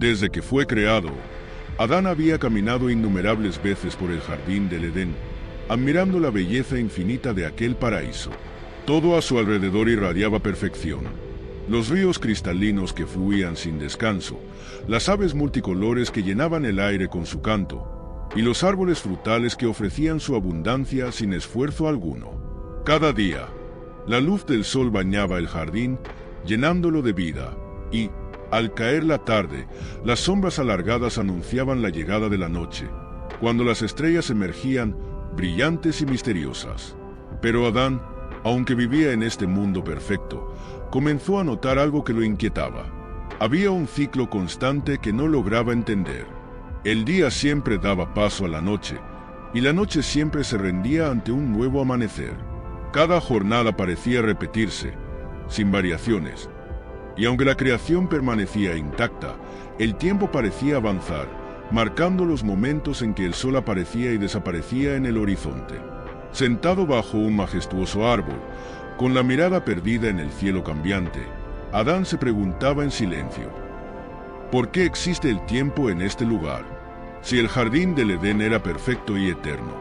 Desde que fue creado, Adán había caminado innumerables veces por el jardín del Edén, admirando la belleza infinita de aquel paraíso. Todo a su alrededor irradiaba perfección. Los ríos cristalinos que fluían sin descanso, las aves multicolores que llenaban el aire con su canto, y los árboles frutales que ofrecían su abundancia sin esfuerzo alguno. Cada día, la luz del sol bañaba el jardín, llenándolo de vida, y, al caer la tarde, las sombras alargadas anunciaban la llegada de la noche, cuando las estrellas emergían brillantes y misteriosas. Pero Adán, aunque vivía en este mundo perfecto, comenzó a notar algo que lo inquietaba. Había un ciclo constante que no lograba entender. El día siempre daba paso a la noche, y la noche siempre se rendía ante un nuevo amanecer. Cada jornada parecía repetirse, sin variaciones, y aunque la creación permanecía intacta, el tiempo parecía avanzar, marcando los momentos en que el sol aparecía y desaparecía en el horizonte. Sentado bajo un majestuoso árbol, con la mirada perdida en el cielo cambiante, Adán se preguntaba en silencio: ¿por qué existe el tiempo en este lugar? Si el jardín del Edén era perfecto y eterno,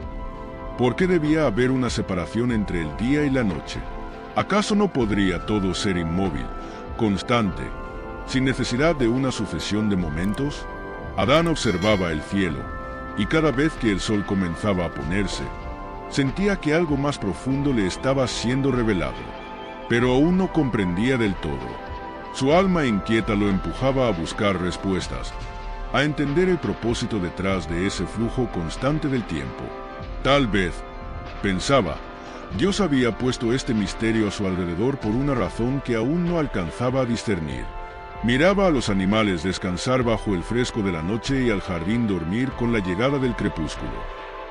¿por qué debía haber una separación entre el día y la noche? ¿Acaso no podría todo ser inmóvil, constante, sin necesidad de una sucesión de momentos? Adán observaba el cielo, y cada vez que el sol comenzaba a ponerse, sentía que algo más profundo le estaba siendo revelado, pero aún no comprendía del todo. Su alma inquieta lo empujaba a buscar respuestas, a entender el propósito detrás de ese flujo constante del tiempo. Tal vez, pensaba, Dios había puesto este misterio a su alrededor por una razón que aún no alcanzaba a discernir. Miraba a los animales descansar bajo el fresco de la noche y al jardín dormir con la llegada del crepúsculo.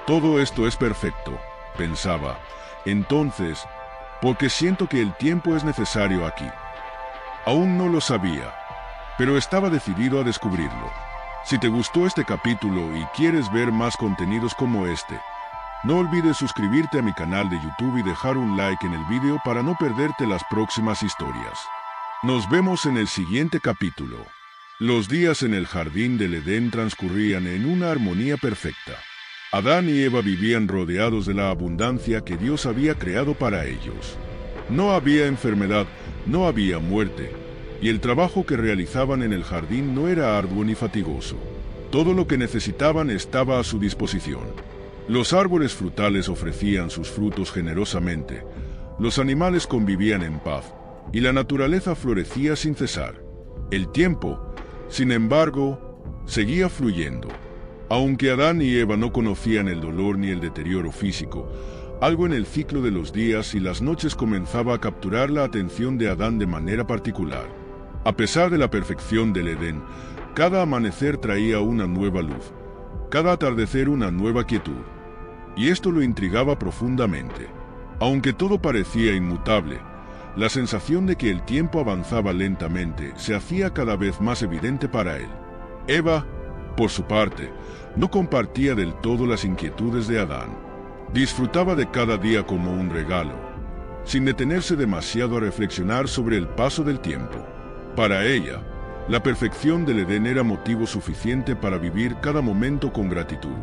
Todo esto es perfecto, pensaba. Entonces, ¿por qué siento que el tiempo es necesario aquí? Aún no lo sabía, pero estaba decidido a descubrirlo. Si te gustó este capítulo y quieres ver más contenidos como este, no olvides suscribirte a mi canal de YouTube y dejar un like en el vídeo para no perderte las próximas historias. Nos vemos en el siguiente capítulo. Los días en el jardín del Edén transcurrían en una armonía perfecta. Adán y Eva vivían rodeados de la abundancia que Dios había creado para ellos. No había enfermedad, no había muerte, y el trabajo que realizaban en el jardín no era arduo ni fatigoso. Todo lo que necesitaban estaba a su disposición. Los árboles frutales ofrecían sus frutos generosamente, los animales convivían en paz, y la naturaleza florecía sin cesar. El tiempo, sin embargo, seguía fluyendo. Aunque Adán y Eva no conocían el dolor ni el deterioro físico, algo en el ciclo de los días y las noches comenzaba a capturar la atención de Adán de manera particular. A pesar de la perfección del Edén, cada amanecer traía una nueva luz, cada atardecer una nueva quietud, y esto lo intrigaba profundamente. Aunque todo parecía inmutable, la sensación de que el tiempo avanzaba lentamente se hacía cada vez más evidente para él. Eva, por su parte, no compartía del todo las inquietudes de Adán. Disfrutaba de cada día como un regalo, sin detenerse demasiado a reflexionar sobre el paso del tiempo. Para ella, la perfección del Edén era motivo suficiente para vivir cada momento con gratitud,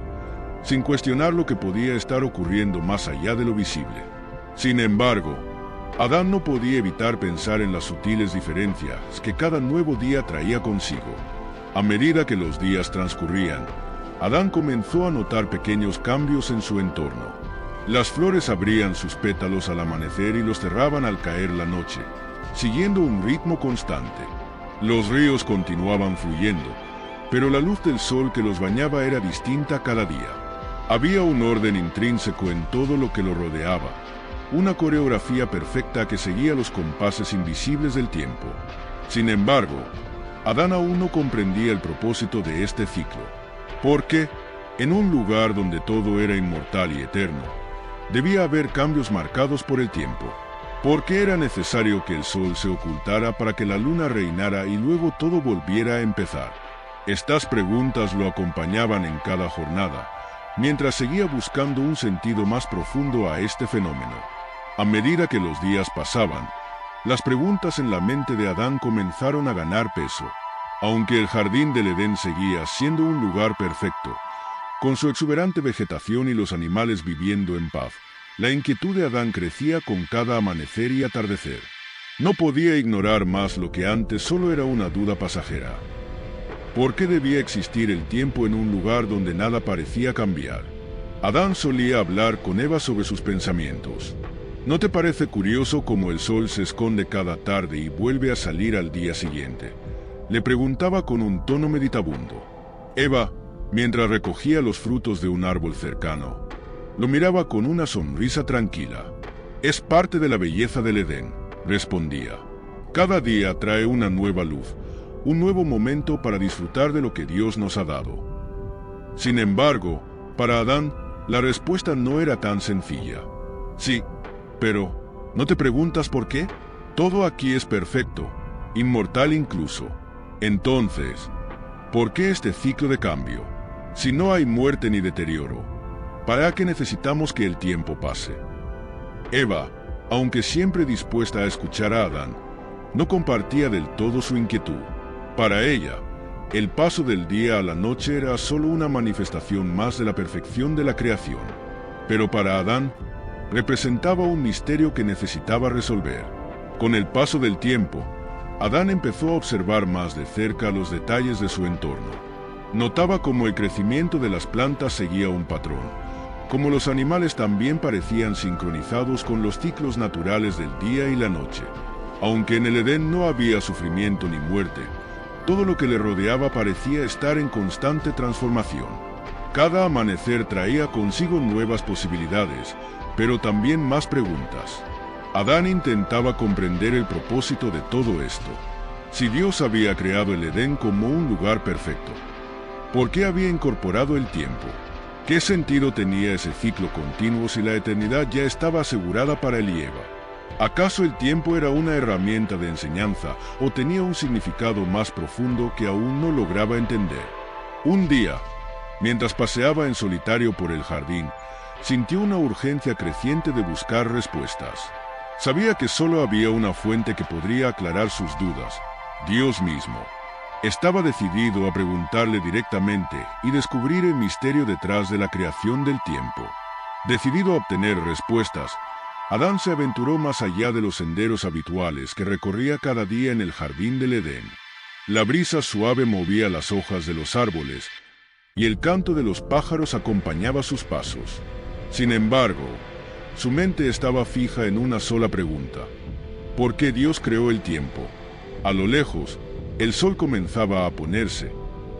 sin cuestionar lo que podía estar ocurriendo más allá de lo visible. Sin embargo, Adán no podía evitar pensar en las sutiles diferencias que cada nuevo día traía consigo. A medida que los días transcurrían, Adán comenzó a notar pequeños cambios en su entorno. Las flores abrían sus pétalos al amanecer y los cerraban al caer la noche, siguiendo un ritmo constante. Los ríos continuaban fluyendo, pero la luz del sol que los bañaba era distinta cada día. Había un orden intrínseco en todo lo que lo rodeaba, una coreografía perfecta que seguía los compases invisibles del tiempo. Sin embargo, Adán aún no comprendía el propósito de este ciclo, porque, en un lugar donde todo era inmortal y eterno, debía haber cambios marcados por el tiempo. ¿Por qué era necesario que el sol se ocultara para que la luna reinara y luego todo volviera a empezar? Estas preguntas lo acompañaban en cada jornada, mientras seguía buscando un sentido más profundo a este fenómeno. A medida que los días pasaban, las preguntas en la mente de Adán comenzaron a ganar peso. Aunque el jardín del Edén seguía siendo un lugar perfecto, con su exuberante vegetación y los animales viviendo en paz, la inquietud de Adán crecía con cada amanecer y atardecer. No podía ignorar más lo que antes solo era una duda pasajera. ¿Por qué debía existir el tiempo en un lugar donde nada parecía cambiar? Adán solía hablar con Eva sobre sus pensamientos. ¿No te parece curioso cómo el sol se esconde cada tarde y vuelve a salir al día siguiente? Le preguntaba con un tono meditabundo. Eva, mientras recogía los frutos de un árbol cercano, lo miraba con una sonrisa tranquila. Es parte de la belleza del Edén, respondía. Cada día trae una nueva luz, un nuevo momento para disfrutar de lo que Dios nos ha dado. Sin embargo, para Adán, la respuesta no era tan sencilla. Sí, pero ¿no te preguntas por qué? Todo aquí es perfecto, inmortal incluso. Entonces, ¿por qué este ciclo de cambio? Si no hay muerte ni deterioro, ¿para qué necesitamos que el tiempo pase? Eva, aunque siempre dispuesta a escuchar a Adán, no compartía del todo su inquietud. Para ella, el paso del día a la noche era solo una manifestación más de la perfección de la creación. Pero para Adán, representaba un misterio que necesitaba resolver. Con el paso del tiempo, Adán empezó a observar más de cerca los detalles de su entorno. Notaba cómo el crecimiento de las plantas seguía un patrón, como los animales también parecían sincronizados con los ciclos naturales del día y la noche. Aunque en el Edén no había sufrimiento ni muerte, todo lo que le rodeaba parecía estar en constante transformación. Cada amanecer traía consigo nuevas posibilidades, pero también más preguntas. Adán intentaba comprender el propósito de todo esto. Si Dios había creado el Edén como un lugar perfecto, ¿por qué había incorporado el tiempo? ¿Qué sentido tenía ese ciclo continuo si la eternidad ya estaba asegurada para él y Eva? ¿Acaso el tiempo era una herramienta de enseñanza o tenía un significado más profundo que aún no lograba entender? Un día, mientras paseaba en solitario por el jardín, sintió una urgencia creciente de buscar respuestas. Sabía que solo había una fuente que podría aclarar sus dudas: Dios mismo. Estaba decidido a preguntarle directamente y descubrir el misterio detrás de la creación del tiempo. Decidido a obtener respuestas, Adán se aventuró más allá de los senderos habituales que recorría cada día en el jardín del Edén. La brisa suave movía las hojas de los árboles y el canto de los pájaros acompañaba sus pasos. Sin embargo, su mente estaba fija en una sola pregunta: ¿por qué Dios creó el tiempo? A lo lejos, el sol comenzaba a ponerse,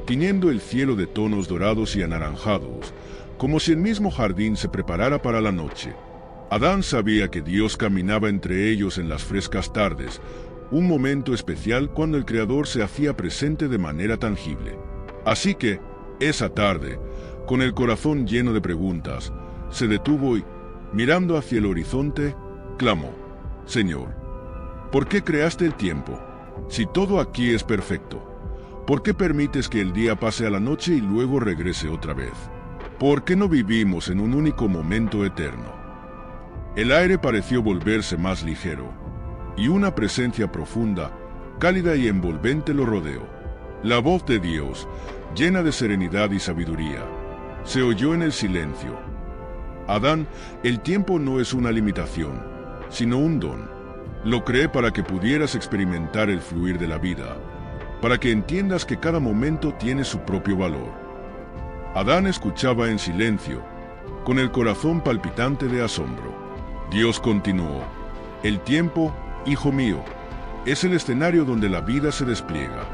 tiñendo el cielo de tonos dorados y anaranjados, como si el mismo jardín se preparara para la noche. Adán sabía que Dios caminaba entre ellos en las frescas tardes, un momento especial cuando el Creador se hacía presente de manera tangible. Así que, esa tarde, con el corazón lleno de preguntas, se detuvo y, mirando hacia el horizonte, clamó: Señor, ¿por qué creaste el tiempo? Si todo aquí es perfecto, ¿por qué permites que el día pase a la noche y luego regrese otra vez? ¿Por qué no vivimos en un único momento eterno? El aire pareció volverse más ligero, y una presencia profunda, cálida y envolvente lo rodeó. La voz de Dios, llena de serenidad y sabiduría, se oyó en el silencio. Adán, el tiempo no es una limitación, sino un don. Lo creé para que pudieras experimentar el fluir de la vida, para que entiendas que cada momento tiene su propio valor. Adán escuchaba en silencio, con el corazón palpitante de asombro. Dios continuó: el tiempo, hijo mío, es el escenario donde la vida se despliega.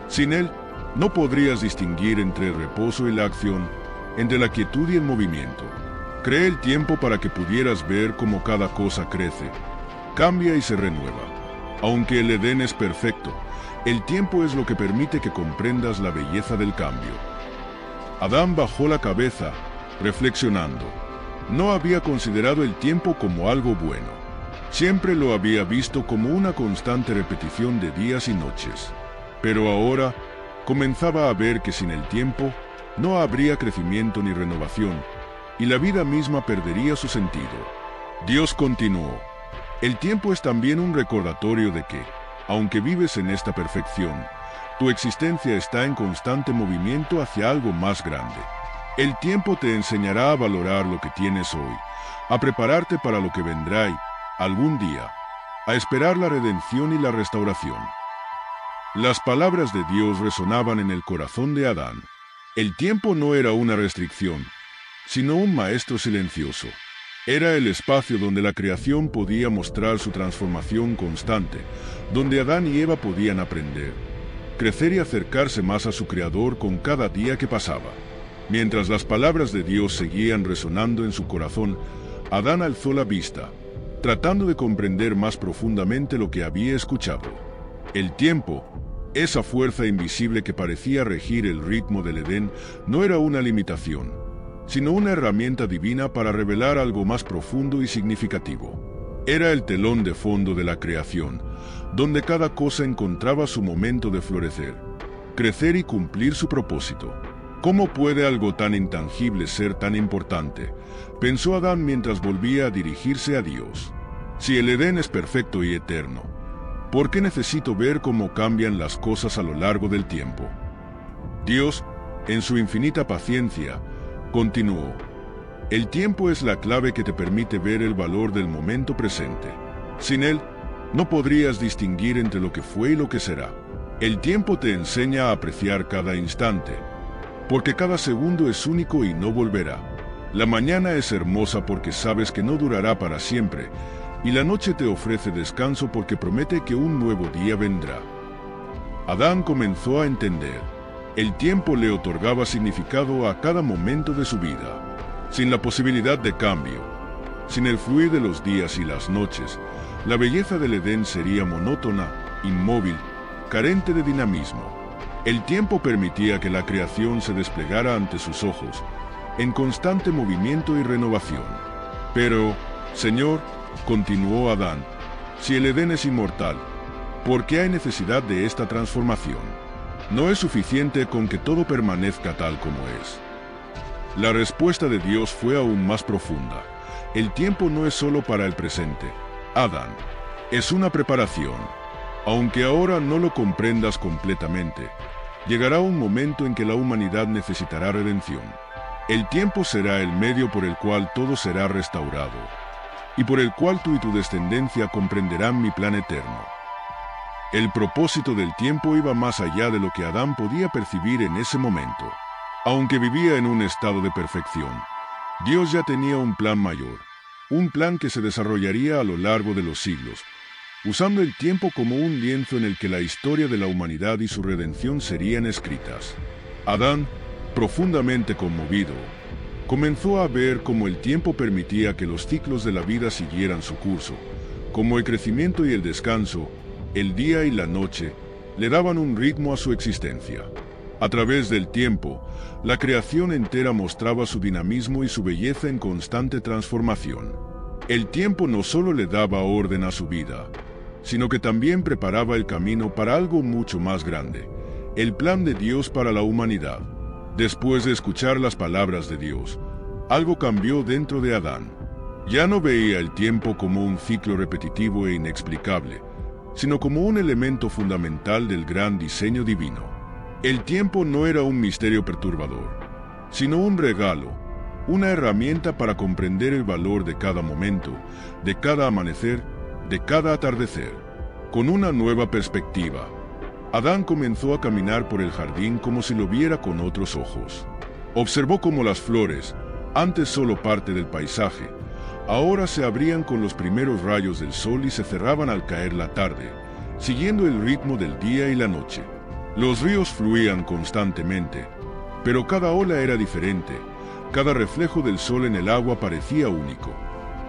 Sin él, no podrías distinguir entre el reposo y la acción, entre la quietud y el movimiento. Creé el tiempo para que pudieras ver cómo cada cosa crece, cambia y se renueva. Aunque el Edén es perfecto, el tiempo es lo que permite que comprendas la belleza del cambio. Adán bajó la cabeza, reflexionando. No había considerado el tiempo como algo bueno. Siempre lo había visto como una constante repetición de días y noches. Pero ahora comenzaba a ver que sin el tiempo no habría crecimiento ni renovación, y la vida misma perdería su sentido. Dios continuó: el tiempo es también un recordatorio de que, aunque vives en esta perfección, Tu existencia está en constante movimiento hacia algo más grande. El tiempo te enseñará a valorar lo que tienes hoy, a prepararte para lo que vendrá y, algún día, a esperar la redención y la restauración. Las palabras de Dios resonaban en el corazón de Adán. El tiempo no era una restricción, sino un maestro silencioso. Era el espacio donde la creación podía mostrar su transformación constante, donde Adán y Eva podían aprender, crecer y acercarse más a su Creador con cada día que pasaba. Mientras las palabras de Dios seguían resonando en su corazón, Adán alzó la vista, tratando de comprender más profundamente lo que había escuchado. El tiempo, esa fuerza invisible que parecía regir el ritmo del Edén, no era una limitación, sino una herramienta divina para revelar algo más profundo y significativo. Era el telón de fondo de la creación, donde cada cosa encontraba su momento de florecer, crecer y cumplir su propósito. ¿Cómo puede algo tan intangible ser tan importante?, pensó Adán mientras volvía a dirigirse a Dios. Si el Edén es perfecto y eterno, ¿por qué necesito ver cómo cambian las cosas a lo largo del tiempo? Dios, en su infinita paciencia, continuó: el tiempo es la clave que te permite ver el valor del momento presente. Sin él, no podrías distinguir entre lo que fue y lo que será. El tiempo te enseña a apreciar cada instante, porque cada segundo es único y no volverá. La mañana es hermosa porque sabes que no durará para siempre, y la noche te ofrece descanso porque promete que un nuevo día vendrá. Adán comenzó a entender. El tiempo le otorgaba significado a cada momento de su vida. Sin la posibilidad de cambio, sin el fluir de los días y las noches, la belleza del Edén sería monótona, inmóvil, carente de dinamismo. El tiempo permitía que la creación se desplegara ante sus ojos, en constante movimiento y renovación. Pero, Señor, continuó Adán, si el Edén es inmortal, ¿por qué hay necesidad de esta transformación? ¿No es suficiente con que todo permanezca tal como es? La respuesta de Dios fue aún más profunda. El tiempo no es solo para el presente, Adán. Es una preparación. Aunque ahora no lo comprendas completamente, llegará un momento en que la humanidad necesitará redención. El tiempo será el medio por el cual todo será restaurado, y por el cual tú y tu descendencia comprenderán mi plan eterno. El propósito del tiempo iba más allá de lo que Adán podía percibir en ese momento. Aunque vivía en un estado de perfección, Dios ya tenía un plan mayor, un plan que se desarrollaría a lo largo de los siglos, usando el tiempo como un lienzo en el que la historia de la humanidad y su redención serían escritas. Adán, profundamente conmovido, comenzó a ver cómo el tiempo permitía que los ciclos de la vida siguieran su curso, como el crecimiento y el descanso, el día y la noche, le daban un ritmo a su existencia. A través del tiempo, la creación entera mostraba su dinamismo y su belleza en constante transformación. El tiempo no solo le daba orden a su vida, sino que también preparaba el camino para algo mucho más grande, el plan de Dios para la humanidad. Después de escuchar las palabras de Dios, algo cambió dentro de Adán. Ya no veía el tiempo como un ciclo repetitivo e inexplicable, sino como un elemento fundamental del gran diseño divino. El tiempo no era un misterio perturbador, sino un regalo, una herramienta para comprender el valor de cada momento, de cada amanecer, de cada atardecer. Con una nueva perspectiva, Adán comenzó a caminar por el jardín como si lo viera con otros ojos. Observó cómo las flores, antes solo parte del paisaje, ahora se abrían con los primeros rayos del sol y se cerraban al caer la tarde, siguiendo el ritmo del día y la noche. Los ríos fluían constantemente, pero cada ola era diferente, cada reflejo del sol en el agua parecía único.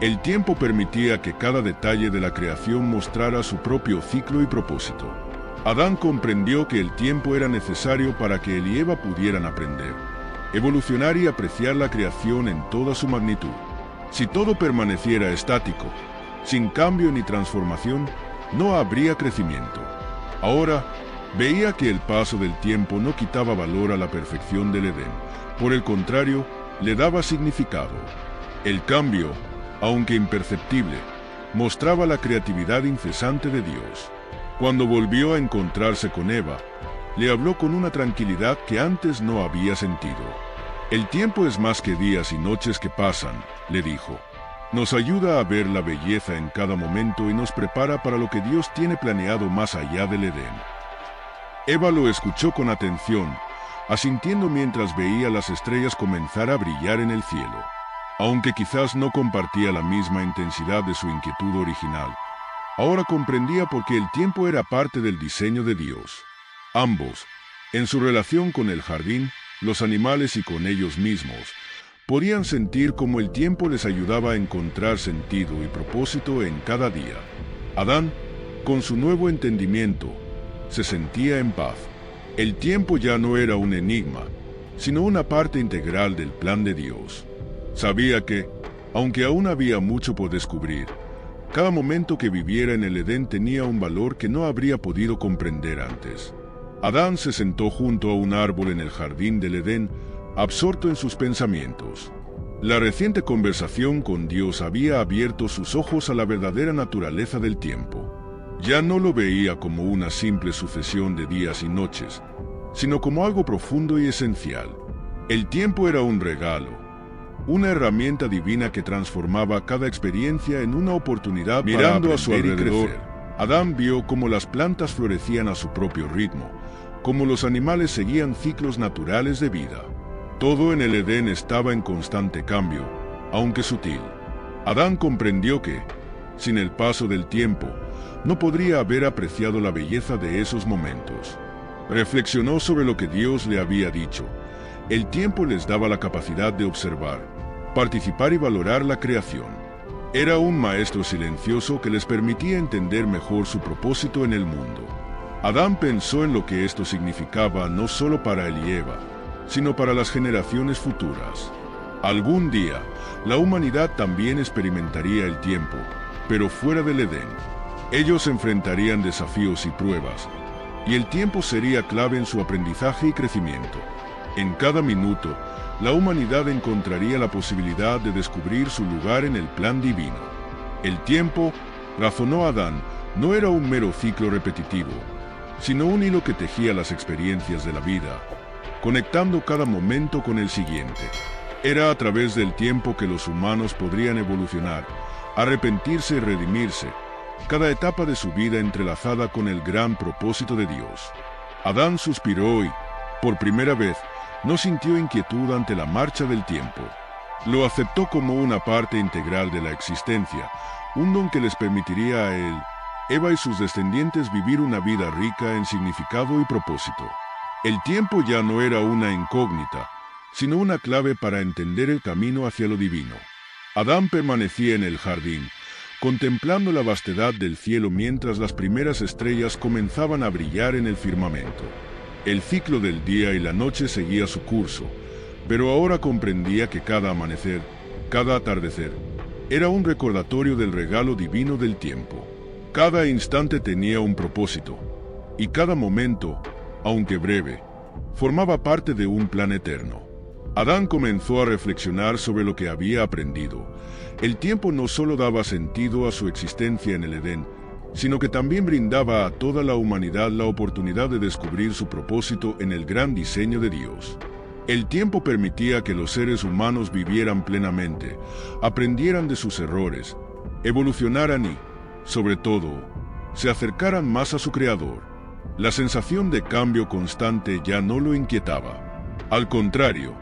El tiempo permitía que cada detalle de la creación mostrara su propio ciclo y propósito. Adán comprendió que el tiempo era necesario para que él y Eva pudieran aprender, evolucionar y apreciar la creación en toda su magnitud. Si todo permaneciera estático, sin cambio ni transformación, no habría crecimiento. Ahora, veía que el paso del tiempo no quitaba valor a la perfección del Edén, por el contrario, le daba significado. El cambio, aunque imperceptible, mostraba la creatividad incesante de Dios. Cuando volvió a encontrarse con Eva, le habló con una tranquilidad que antes no había sentido. El tiempo es más que días y noches que pasan, le dijo. Nos ayuda a ver la belleza en cada momento y nos prepara para lo que Dios tiene planeado más allá del Edén. Eva lo escuchó con atención, asintiendo mientras veía las estrellas comenzar a brillar en el cielo. Aunque quizás no compartía la misma intensidad de su inquietud original, ahora comprendía por qué el tiempo era parte del diseño de Dios. Ambos, en su relación con el jardín, los animales y con ellos mismos, podían sentir cómo el tiempo les ayudaba a encontrar sentido y propósito en cada día. Adán, con su nuevo entendimiento, se sentía en paz. El tiempo ya no era un enigma, sino una parte integral del plan de Dios. Sabía que, aunque aún había mucho por descubrir, cada momento que viviera en el Edén tenía un valor que no habría podido comprender antes. Adán se sentó junto a un árbol en el jardín del Edén, absorto en sus pensamientos. La reciente conversación con Dios había abierto sus ojos a la verdadera naturaleza del tiempo. Ya no lo veía como una simple sucesión de días y noches, sino como algo profundo y esencial. El tiempo era un regalo, una herramienta divina que transformaba cada experiencia en una oportunidad. Mirando a su alrededor, Adán vio cómo las plantas florecían a su propio ritmo, cómo los animales seguían ciclos naturales de vida. Todo en el Edén estaba en constante cambio, aunque sutil. Adán comprendió que, sin el paso del tiempo, no podría haber apreciado la belleza de esos momentos. Reflexionó sobre lo que Dios le había dicho. El tiempo les daba la capacidad de observar, participar y valorar la creación. Era un maestro silencioso que les permitía entender mejor su propósito en el mundo. Adán pensó en lo que esto significaba no solo para él y Eva, sino para las generaciones futuras. Algún día, la humanidad también experimentaría el tiempo, pero fuera del Edén. Ellos enfrentarían desafíos y pruebas, y el tiempo sería clave en su aprendizaje y crecimiento. En cada minuto, la humanidad encontraría la posibilidad de descubrir su lugar en el plan divino. El tiempo, razonó Adán, no era un mero ciclo repetitivo, sino un hilo que tejía las experiencias de la vida, conectando cada momento con el siguiente. Era a través del tiempo que los humanos podrían evolucionar, arrepentirse y redimirse, cada etapa de su vida entrelazada con el gran propósito de Dios. Adán suspiró y, por primera vez, no sintió inquietud ante la marcha del tiempo. Lo aceptó como una parte integral de la existencia, un don que les permitiría a él, Eva y sus descendientes vivir una vida rica en significado y propósito. El tiempo ya no era una incógnita, sino una clave para entender el camino hacia lo divino. Adán permanecía en el jardín, contemplando la vastedad del cielo mientras las primeras estrellas comenzaban a brillar en el firmamento. El ciclo del día y la noche seguía su curso, pero ahora comprendía que cada amanecer, cada atardecer, era un recordatorio del regalo divino del tiempo. Cada instante tenía un propósito, y cada momento, aunque breve, formaba parte de un plan eterno. Adán comenzó a reflexionar sobre lo que había aprendido. El tiempo no solo daba sentido a su existencia en el Edén, sino que también brindaba a toda la humanidad la oportunidad de descubrir su propósito en el gran diseño de Dios. El tiempo permitía que los seres humanos vivieran plenamente, aprendieran de sus errores, evolucionaran y, sobre todo, se acercaran más a su Creador. La sensación de cambio constante ya no lo inquietaba. Al contrario,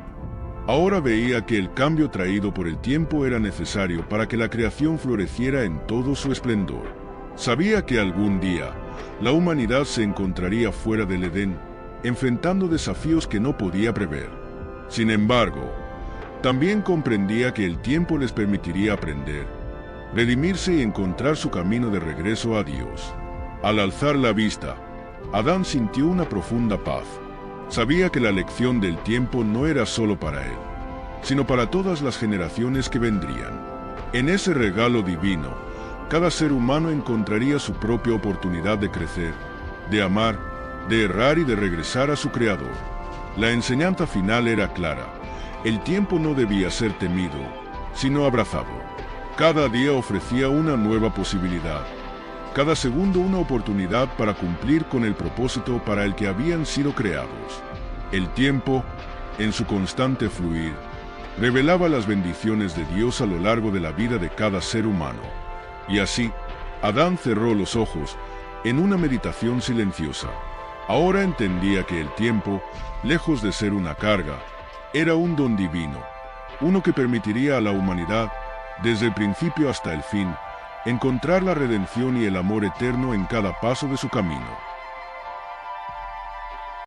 ahora veía que el cambio traído por el tiempo era necesario para que la creación floreciera en todo su esplendor. Sabía que algún día, la humanidad se encontraría fuera del Edén, enfrentando desafíos que no podía prever. Sin embargo, también comprendía que el tiempo les permitiría aprender, redimirse y encontrar su camino de regreso a Dios. Al alzar la vista, Adán sintió una profunda paz. Sabía que la lección del tiempo no era solo para él, sino para todas las generaciones que vendrían. En ese regalo divino, cada ser humano encontraría su propia oportunidad de crecer, de amar, de errar y de regresar a su Creador. La enseñanza final era clara. El tiempo no debía ser temido, sino abrazado. Cada día ofrecía una nueva posibilidad. cada segundo una oportunidad para cumplir con el propósito para el que habían sido creados. El tiempo, en su constante fluir, revelaba las bendiciones de Dios a lo largo de la vida de cada ser humano. Y así, Adán cerró los ojos en una meditación silenciosa. Ahora entendía que el tiempo, lejos de ser una carga, era un don divino, uno que permitiría a la humanidad, desde el principio hasta el fin, encontrar la redención y el amor eterno en cada paso de su camino.